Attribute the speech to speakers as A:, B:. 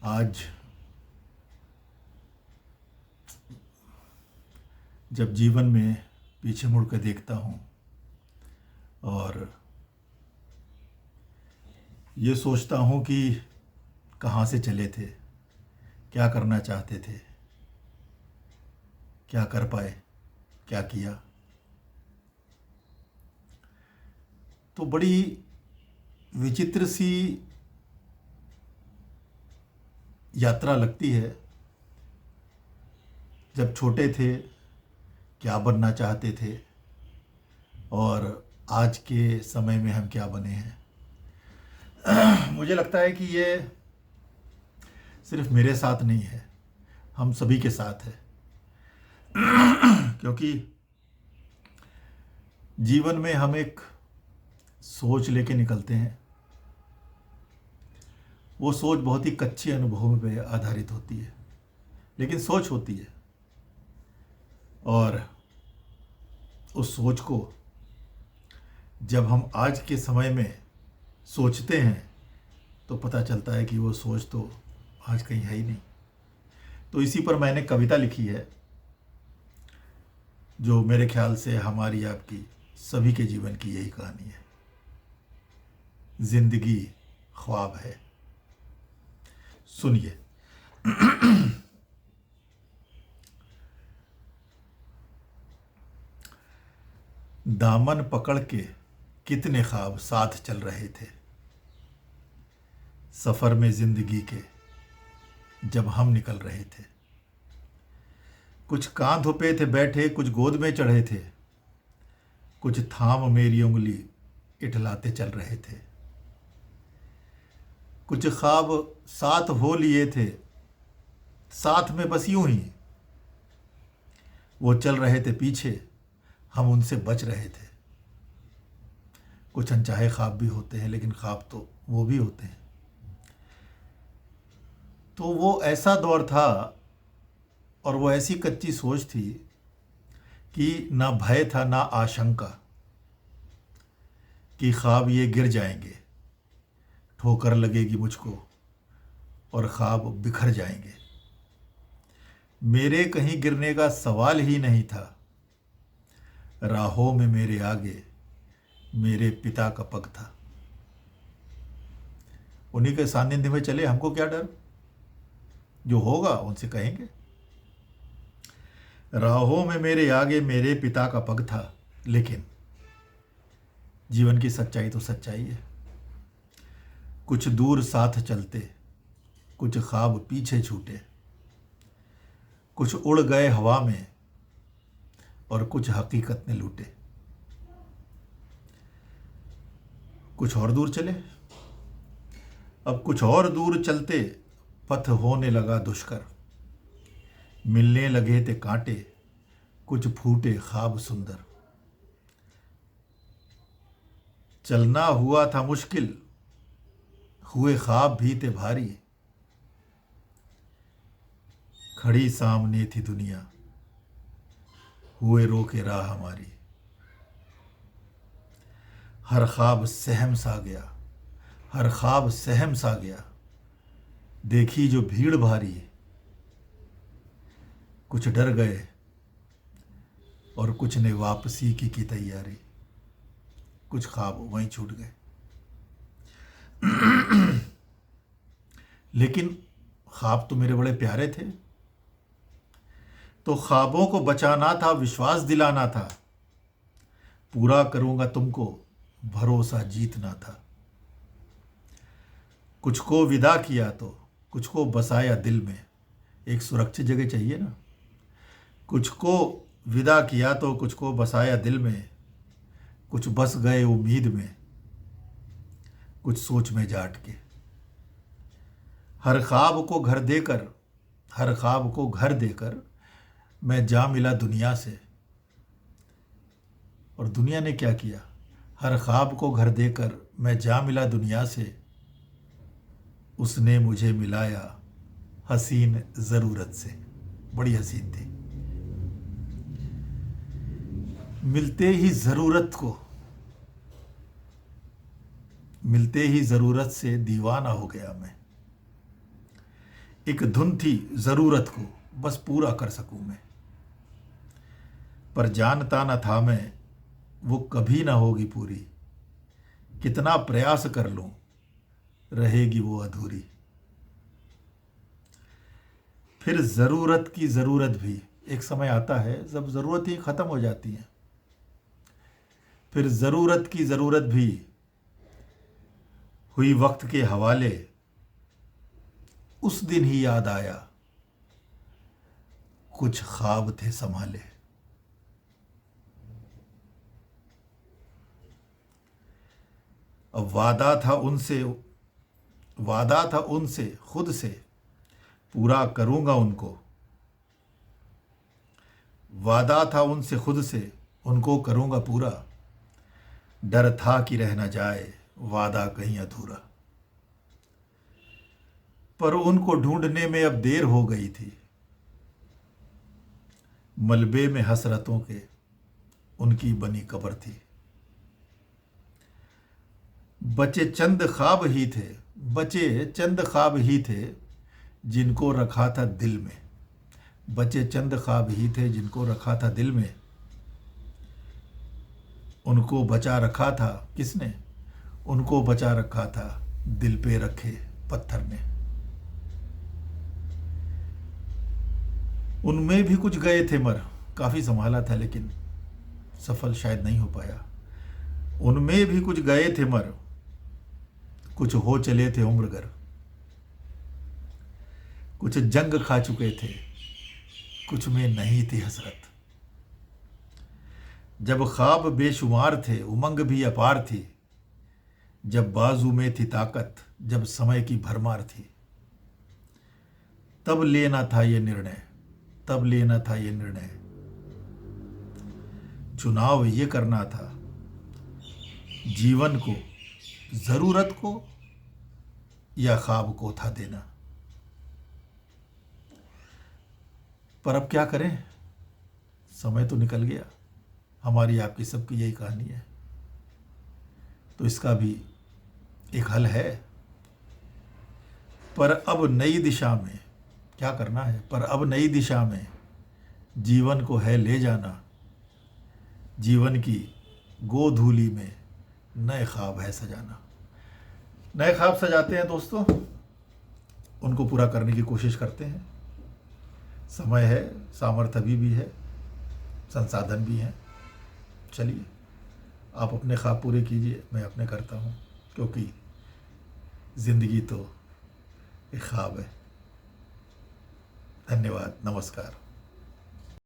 A: आज जब जीवन में पीछे मुड़ कर देखता हूँ और ये सोचता हूँ कि कहाँ से चले थे, क्या करना चाहते थे, क्या कर पाए, क्या किया, तो बड़ी विचित्र सी यात्रा लगती है। जब छोटे थे क्या बनना चाहते थे और आज के समय में हम क्या बने हैं। मुझे लगता है कि ये सिर्फ मेरे साथ नहीं है, हम सभी के साथ है। क्योंकि जीवन में हम एक सोच लेके निकलते हैं। वो सोच बहुत ही कच्चे अनुभवों पे आधारित होती है, लेकिन सोच होती है। और उस सोच को जब हम आज के समय में सोचते हैं तो पता चलता है कि वो सोच तो आज कहीं है ही नहीं। तो इसी पर मैंने कविता लिखी है, जो मेरे ख्याल से हमारी आपकी सभी के जीवन की यही कहानी है। जिंदगी ख्वाब है। सुनिए। दामन पकड़ के कितने ख्वाब साथ चल रहे थे, सफ़र में ज़िंदगी के जब हम निकल रहे थे। कुछ कांधों पे थे बैठे, कुछ गोद में चढ़े थे, कुछ थाम मेरी उंगली इठलाते चल रहे थे। कुछ ख्वाब साथ हो लिए थे, साथ में बस यूं ही वो चल रहे थे पीछे, हम उनसे बच रहे थे। कुछ अनचाहे ख्वाब भी होते हैं, लेकिन ख्वाब तो वो भी होते हैं। तो वो ऐसा दौर था और वो ऐसी कच्ची सोच थी कि ना भय था ना आशंका कि ख्वाब ये गिर जाएंगे, ठोकर लगेगी मुझको और ख्वाब बिखर जाएंगे। मेरे कहीं गिरने का सवाल ही नहीं था, राहों में मेरे आगे मेरे पिता का पग था। उन्हीं के सानिध्य में चले, हमको क्या डर, जो होगा उनसे कहेंगे। राहों में मेरे आगे मेरे पिता का पग था, लेकिन जीवन की सच्चाई तो सच्चाई है। कुछ दूर साथ चलते, कुछ ख्वाब पीछे छूटे, कुछ उड़ गए हवा में और कुछ हकीकत ने लूटे। कुछ और दूर चले, अब कुछ और दूर चलते पथ होने लगा दुष्कर। मिलने लगे थे कांटे, कुछ फूटे ख्वाब सुंदर। चलना हुआ था मुश्किल, हुए ख्वाब भी थे भारी। खड़ी सामने थी दुनिया, हुए रोके राह हमारी। हर ख्वाब सहम सा गया, हर ख्वाब सहम सा गया, देखी जो भीड़ भारी। कुछ डर गए और कुछ ने वापसी की तैयारी। कुछ ख्वाब वहीं छूट गए। लेकिन ख्वाब तो मेरे बड़े प्यारे थे, तो ख्वाबों को बचाना था, विश्वास दिलाना था। पूरा करूंगा तुमको भरोसा जीतना था। कुछ को विदा किया तो कुछ को बसाया दिल में। एक सुरक्षित जगह चाहिए ना। कुछ को विदा किया तो कुछ को बसाया दिल में। कुछ बस गए उम्मीद में, कुछ सोच में जाट के। हर ख्वाब को घर देकर, हर ख्वाब को घर देकर मैं जा मिला दुनिया से। और दुनिया ने क्या किया, हर ख्वाब को घर देकर मैं जा मिला दुनिया से। उसने मुझे मिलाया हसीन ज़रूरत से। बड़ी हसीन थी। मिलते ही ज़रूरत को, मिलते ही ज़रूरत से दीवाना हो गया मैं। एक धुन थी ज़रूरत को बस पूरा कर सकूं मैं, पर जानता न था मैं वो कभी ना होगी पूरी, कितना प्रयास कर लूं रहेगी वो अधूरी। फिर ज़रूरत की ज़रूरत भी एक समय आता है जब ज़रूरत ही ख़त्म हो जाती है। फिर ज़रूरत की ज़रूरत भी हुई वक्त के हवाले, उस दिन ही याद आया कुछ ख्वाब थे संभाले। अब वादा था उनसे खुद से पूरा करूंगा उनको, वादा था उनसे खुद से उनको करूंगा पूरा, डर था कि रह न जाए वादा कहीं अधूरा। पर उनको ढूंढने में अब देर हो गई थी, मलबे में हसरतों के उनकी बनी कब्र थी। बचे चंद ख्वाब ही थे जिनको रखा था दिल में, बचे चंद ख्वाब ही थे जिनको रखा था दिल में। उनको बचा रखा था किसने, उनको बचा रखा था दिल पे रखे पत्थर ने। उनमें भी कुछ गए थे मर, काफ़ी संभाला था लेकिन सफल शायद नहीं हो पाया। उनमें भी कुछ गए थे मर, कुछ हो चले थे उम्रगर, कुछ जंग खा चुके थे, कुछ में नहीं थी हसरत। जब ख्वाब बेशुमार थे उमंग भी अपार थी, जब बाजू में थी ताकत जब समय की भरमार थी, तब लेना था ये निर्णय, तब लेना था ये निर्णय। चुनाव ये करना था जीवन को, ज़रूरत को या ख्वाब को था देना। पर अब क्या करें, समय तो निकल गया। हमारी आपकी सबकी यही कहानी है, तो इसका भी एक हल है। पर अब नई दिशा में क्या करना है, पर अब नई दिशा में जीवन को है ले जाना, जीवन की गोधूली में नए ख्वाब है सजाना। नए ख्वाब सजाते हैं दोस्तों, उनको पूरा करने की कोशिश करते हैं। समय है, सामर्थ्य भी है, संसाधन भी हैं। चलिए आप अपने ख्वाब पूरे कीजिए, मैं अपने करता हूँ, क्योंकि ज़िंदगी तो एक ख्वाब है। धन्यवाद, नमस्कार।